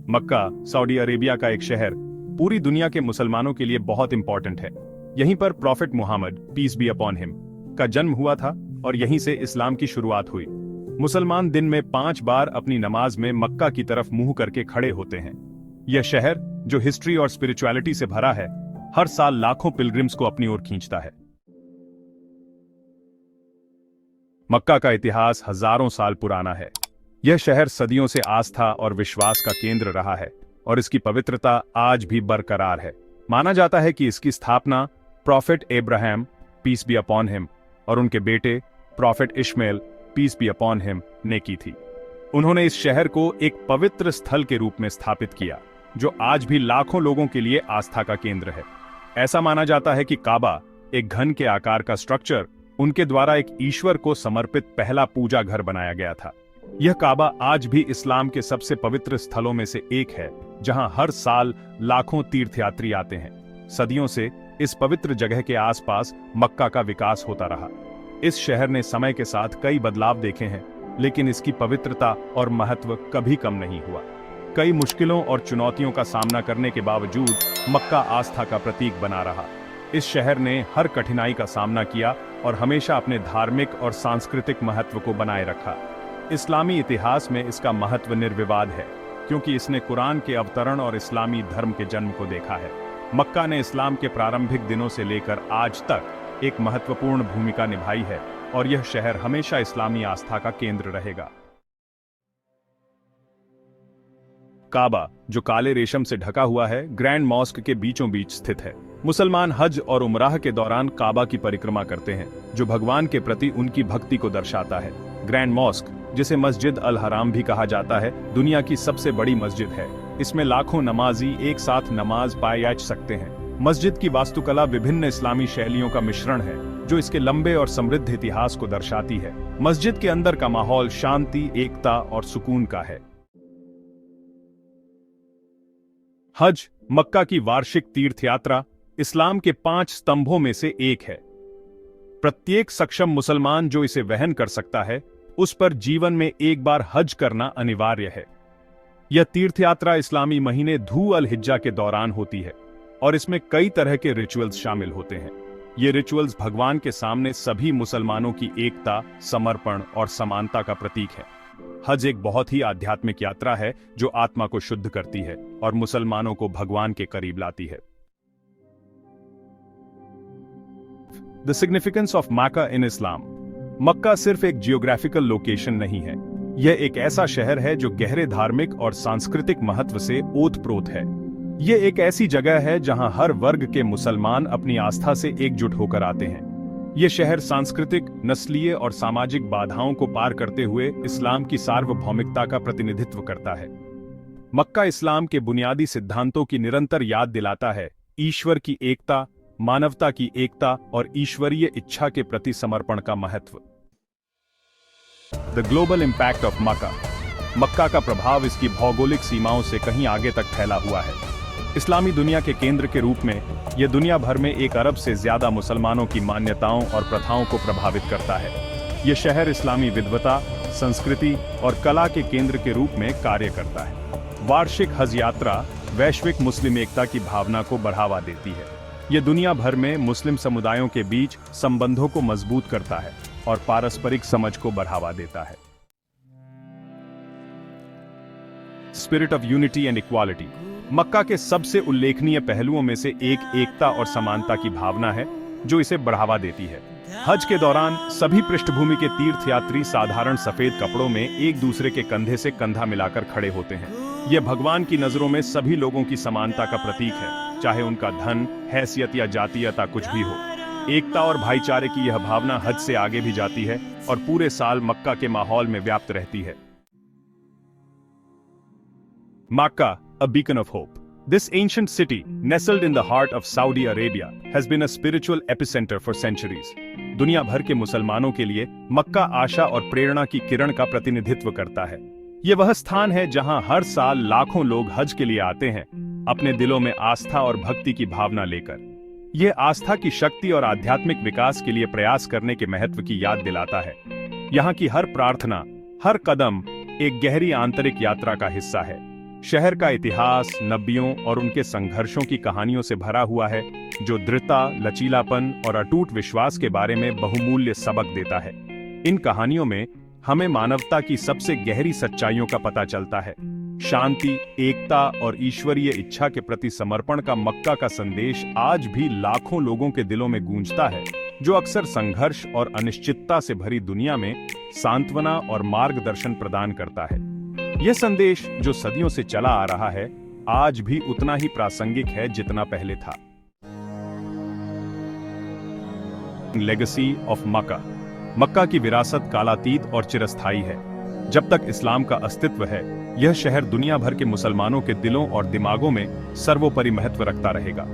मक्का Saudi Arabia का एक शहर पूरी दुनिया के मुसलमानों के लिए बहुत इंपॉर्टेंट है। यहीं पर prophet Muhammad peace be upon him का जन्म हुआ था और यहीं से इस्लाम की शुरुआत हुई। मुसलमान दिन में 5 बार अपनी नमाज में मक्का की तरफ मुंह करके खड़े होते हैं। यह शहर जो हिस्ट्री और स्पिरिचुअलिटी से भरा है, हर साल लाखों पिलग्रिम्स को अपनी ओर खींचता है। मक्का का इतिहास हजारों साल पुराना है। यह शहर सदियों से आस्था और विश्वास का केंद्र रहा है और इसकी पवित्रता आज भी बरकरार है। माना जाता है कि इसकी स्थापना prophet Abraham peace be upon him और उनके बेटे prophet Ishmael peace be upon him ने की थी। उन्होंने इस शहर को एक पवित्र स्थल के रूप में स्थापित किया जो आज भी लाखों लोगों के लिए आस्था का केंद्र है। ऐसा माना जाता है कि काबा, एक घन के आकार का स्ट्रक्चर, उनके द्वारा एक ईश्वर को समर्पित पहला पूजा घर बनाया गया था। यह काबा आज भी इस्लाम के सबसे पवित्र स्थलों में से एक है, जहां हर साल लाखों तीर्थयात्री आते हैं। सदियों से इस पवित्र जगह के आसपास मक्का का विकास होता रहा। इस शहर ने समय के साथ कई बदलाव देखे हैं, लेकिन इसकी पवित्रता और महत्व कभी कम नहीं हुआ। कई मुश्किलों और चुनौतियों का सामना करने के बावजूद मक्का आस्था का प्रतीक बना रहा। इस शहर ने हर कठिनाई का सामना किया और हमेशा अपने धार्मिक और सांस्कृतिक महत्व को बनाए रखा। इस्लामी इतिहास में इसका महत्व निर्विवाद है, क्योंकि इसने कुरान के अवतरण और इस्लामी धर्म के जन्म को देखा है। मक्का ने इस्लाम के प्रारंभिक दिनों से लेकर आज तक एक महत्वपूर्ण भूमिका निभाई है और यह शहर हमेशा इस्लामी आस्था का केंद्र रहेगा। काबा, जो काले रेशम से ढका हुआ है, ग्रैंड मॉस्क के बीचों बीच स्थित है। मुसलमान हज और उमराह के दौरान काबा की परिक्रमा करते हैं, जो भगवान के प्रति उनकी भक्ति को दर्शाता है। ग्रैंड मॉस्क, जिसे मस्जिद अल हराम भी कहा जाता है, दुनिया की सबसे बड़ी मस्जिद है। इसमें लाखों नमाजी एक साथ नमाज पाए जा सकते हैं। मस्जिद की वास्तुकला विभिन्न इस्लामी शैलियों का मिश्रण है, जो इसके लंबे और समृद्ध इतिहास को दर्शाती है। मस्जिद के अंदर का माहौल शांति, एकता और सुकून का है। हज, मक्का की वार्षिक तीर्थ यात्रा, इस्लाम के 5 स्तंभों में से एक है। प्रत्येक सक्षम मुसलमान जो इसे वहन कर सकता है, उस पर जीवन में एक बार हज करना अनिवार्य है। यह तीर्थयात्रा इस्लामी महीने धू अल हिज्जा के दौरान होती है और इसमें कई तरह के रिचुअल्स शामिल होते हैं। ये रिचुअल्स भगवान के सामने सभी मुसलमानों की एकता, समर्पण और समानता का प्रतीक है। हज एक बहुत ही आध्यात्मिक यात्रा है जो आत्मा को शुद्ध करती है और मुसलमानों को भगवान के करीब लाती है। द सिग्निफिकेंस ऑफ मक्का इन इस्लाम। मक्का सिर्फ एक जियोग्राफिकल लोकेशन नहीं है, यह एक ऐसा शहर है जो गहरे धार्मिक और सांस्कृतिक महत्व से ओतप्रोत है। यह एक ऐसी जगह है जहां हर वर्ग के मुसलमान अपनी आस्था से एकजुट होकर आते हैं। यह शहर सांस्कृतिक, नस्लीय और सामाजिक बाधाओं को पार करते हुए इस्लाम की सार्वभौमिकता का प्रतिनिधित्व करता है। मक्का इस्लाम के बुनियादी सिद्धांतों की निरंतर याद दिलाता है, ईश्वर की एकता, मानवता की एकता और ईश्वरीय इच्छा के प्रति समर्पण का महत्व। द ग्लोबल इंपैक्ट ऑफ मक्का। मक्का का प्रभाव इसकी भौगोलिक सीमाओं से कहीं आगे तक फैला हुआ है। इस्लामी दुनिया के केंद्र के रूप में यह दुनिया भर में 1 अरब से ज्यादा मुसलमानों की मान्यताओं और प्रथाओं को प्रभावित करता है। यह शहर इस्लामी विद्वता, संस्कृति और कला के केंद्र के रूप में कार्य करता है। वार्षिक हज यात्रा वैश्विक मुस्लिम एकता की भावना को बढ़ावा देती है। यह दुनिया भर में मुस्लिम समुदायों के बीच संबंधों को मजबूत करता है और पारस्परिक समझ को बढ़ावा देता है। Spirit of unity and equality. मक्का के सबसे उल्लेखनीय पहलुओं में से एक एकता और समानता की भावना है, जो इसे बढ़ावा देती है। हज के दौरान सभी पृष्ठभूमि के तीर्थयात्री साधारण सफेद कपड़ों में एक दूसरे के कंधे से कंधा मिलाकर खड़े होते हैं। यह भगवान की नजरों में सभी लोगों की समानता का प्रतीक है, चाहे उनका धन, हैसियत या जातीयता कुछ भी हो। एकता और भाईचारे की यह भावना हज से आगे भी जाती है और पूरे साल मक्का के माहौल में व्याप्त रहती है। Makkah, a beacon of hope. This ancient city, nestled in the heart of Saudi Arabia, has been a spiritual epicenter for centuries. दुनिया भर के मुसलमानों के लिए मक्का आशा और प्रेरणा की किरण का प्रतिनिधित्व करता है। यह वह स्थान है जहां हर साल लाखों लोग हज के लिए आते हैं, अपने दिलों में आस्था और भक्ति की भावना लेकर। यह आस्था की शक्ति और आध्यात्मिक विकास के लिए प्रयास करने के महत्व की याद दिलाता है। यहाँ की हर प्रार्थना, हर कदम एक गहरी आंतरिक यात्रा का हिस्सा है। शहर का इतिहास नबियों और उनके संघर्षों की कहानियों से भरा हुआ है, जो दृढ़ता, लचीलापन और अटूट विश्वास के बारे में बहुमूल्य सबक देता है। इन कहानियों में हमें मानवता की सबसे गहरी सच्चाइयों का पता चलता है। शांति, एकता और ईश्वरीय इच्छा के प्रति समर्पण का मक्का का संदेश आज भी लाखों लोगों के दिलों में गूंजता है, जो अक्सर संघर्ष और अनिश्चितता से भरी दुनिया में सांत्वना और मार्गदर्शन प्रदान करता है। यह संदेश, जो सदियों से चला आ रहा है, आज भी उतना ही प्रासंगिक है जितना पहले था। लेगेसी ऑफ मक्का। मक्का की विरासत कालातीत और चिरस्थायी है। जब तक इस्लाम का अस्तित्व है, यह शहर दुनिया भर के मुसलमानों के दिलों और दिमागों में सर्वोपरि महत्व रखता रहेगा।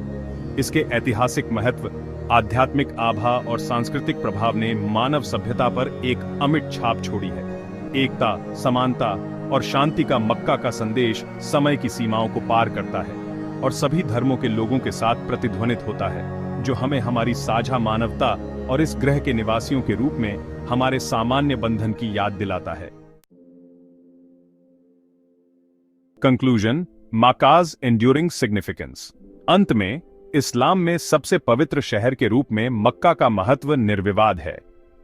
इसके ऐतिहासिक महत्व, आध्यात्मिक आभा और सांस्कृतिक प्रभाव ने मानव सभ्यता पर एक अमिट छाप छोड़ी है। एकता, समानता और शांति का मक्का का संदेश समय की सीमाओं को पार करता है और सभी धर्मों के लोगों के साथ प्रतिध्वनित होता है, जो हमें हमारी साझा मानवता और इस ग्रह के निवासियों के रूप में हमारे सामान्य बंधन की याद दिलाता है। कंक्लूजन, मक्का's एंड्यूरिंग सिग्निफिकेंस। अंत में, इस्लाम में सबसे पवित्र शहर के रूप में मक्का का महत्व निर्विवाद है।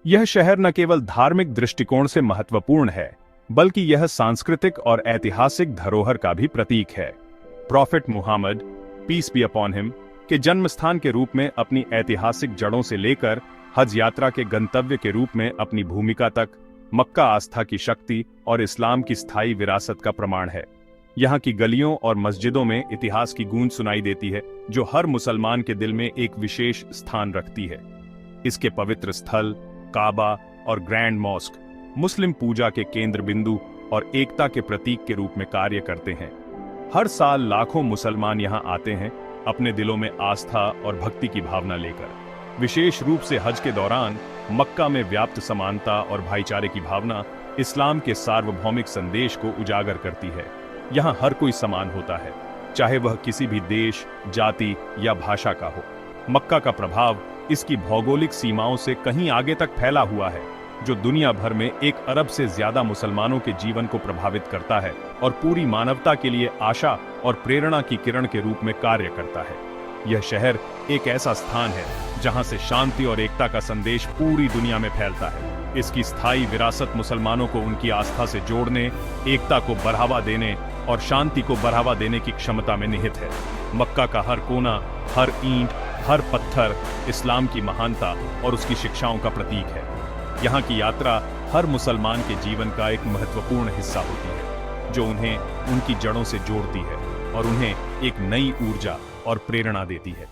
यह शहर न केवल धार्मिक दृष्टिकोण से महत्वपूर्ण है, बल्कि यह सांस्कृतिक और ऐतिहासिक धरोहर का भी प्रतीक है। Prophet Muhammad, peace be upon him, के जन्मस्थान के रूप में अपनी ऐतिहासिक जड़ों से लेकर हज यात्रा के गंतव्य के रूप में अपनी भूमिका तक, मक्का आस्था की शक्ति और इस्लाम की स्थायी विरासत का प्रमाण है। यहाँ की गलियों और मस्जिदों में इतिहास की गूंज सुनाई देती है, जो हर मुसलमान के दिल में एक विशेष स्थान रखती है। इसके पवित्र स्थल, काबा और ग्रैंड मॉस्क मुस्लिम पूजा के केंद्र बिंदु और एकता के प्रतीक के रूप में कार्य करते हैं। हर साल लाखों मुसलमान यहाँ आते हैं, अपने दिलों में आस्था और भक्ति की भावना लेकर। विशेष रूप से हज के दौरान मक्का में व्याप्त समानता और भाईचारे की भावना इस्लाम के सार्वभौमिक संदेश को उजागर करती है। यहाँ हर कोई समान होता है, चाहे वह किसी भी देश, जाति या भाषा का हो। मक्का का प्रभाव इसकी भौगोलिक सीमाओं से कहीं आगे तक फैला हुआ है, जो दुनिया भर में 1 अरब से ज्यादा मुसलमानों के जीवन को प्रभावित करता है और पूरी मानवता के लिए आशा और प्रेरणा की किरण के रूप में कार्य करता है। यह शहर एक ऐसा स्थान है जहां से शांति और एकता का संदेश पूरी दुनिया में फैलता है। इसकी स्थायी विरासत मुसलमानों को उनकी आस्था से जोड़ने, एकता को बढ़ावा देने और शांति को बढ़ावा देने की क्षमता में निहित है। मक्का का हर कोना, हर ईंट, हर पत्थर इस्लाम की महानता और उसकी शिक्षाओं का प्रतीक है। यहाँ की यात्रा हर मुसलमान के जीवन का एक महत्वपूर्ण हिस्सा होती है, जो उन्हें उनकी जड़ों से जोड़ती है और उन्हें एक नई ऊर्जा और प्रेरणा देती है।